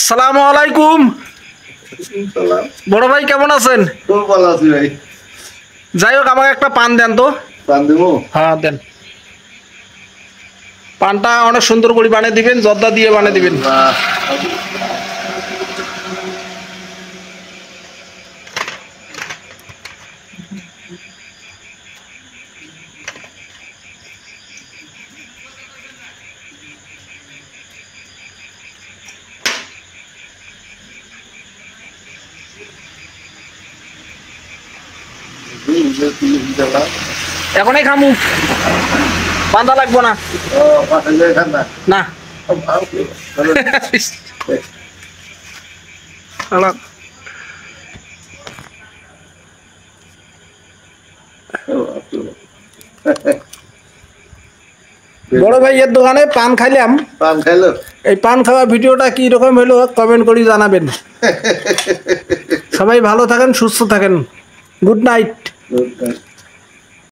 আসসালামু আলাইকুম। বড় ভাই কেমন আছেন? খুব ভালো আছি ভাই। যাই হোক আমাকে একটা পান দেন তো। পান দেবো? হ্যাঁ দেন। পানটা অনেক সুন্দর করে বানিয়ে দিবেন, জর্দা দিয়ে বানিয়ে দিবেন। এখনই খামু, বান্ধা লাগবো না। না বড় ভাইয়ের দোকানে পান খাইলাম। পান খাইলো? এই পান খাওয়া ভিডিওটা কি রকম হলো কমেন্ট করে জানাবেন। সবাই ভালো থাকেন, সুস্থ থাকেন। Good night.